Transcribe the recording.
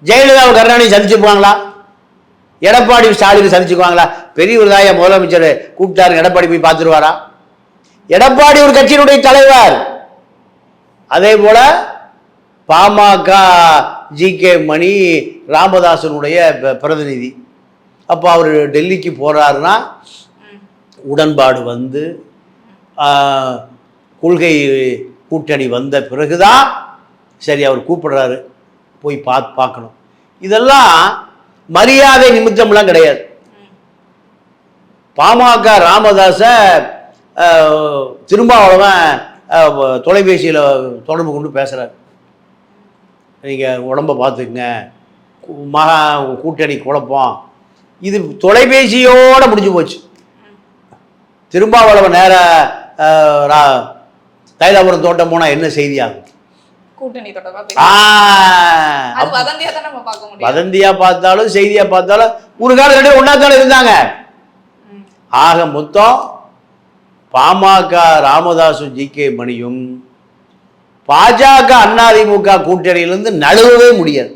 ஜெயலலிதாவை கருணாநிதி சந்திச்சுக்குவாங்களா? எடப்பாடி ஸ்டாலின் சந்திச்சுக்குவாங்களா? பெரியவர்தாய முதலமைச்சர் கூப்பிட்டாரு, எடப்பாடி போய் பார்த்துருவாரா? எடப்பாடி ஒரு கட்சியினுடைய தலைவர். அதே போல பாமக ஜி.கே. மணி ராமதாசனுடைய பிரதிநிதி. அப்போ அவர் டெல்லிக்கு போறாருன்னா உடன்பாடு வந்து கொள்கை கூட்டணி வந்த பிறகுதான் சரி அவர் கூப்பிடுறாரு, போய் பார்க்கணும். இதெல்லாம் மரியாதை நிமித்தம்லாம் கிடையாது. பாமக ராமதாஸ திருமாவளவன் தொலைபேசியில் தொடர்பு கொண்டு பேசுகிறார். நீங்கள் உடம்பை பார்த்துக்குங்க, கூட்டணி குழப்பம். இது தொலைபேசியோடு முடிஞ்சு போச்சு. திருமாவளவன் நேர தைலாபுரம் தோட்டம் போனால் என்ன செய்தியாகும்? வதந்தியா பார்த்தாலும் செய்தியா பார்த்தாலும் ஒரு காலம் ரெண்டு ஒன்னாத்தாலும் இருந்தாங்க. ஆக மொத்தம் பாமக ராமதாசும் ஜி.கே. மணியும் பாஜக அதிமுக கூட்டணியிலிருந்து நழுவவே முடியாது.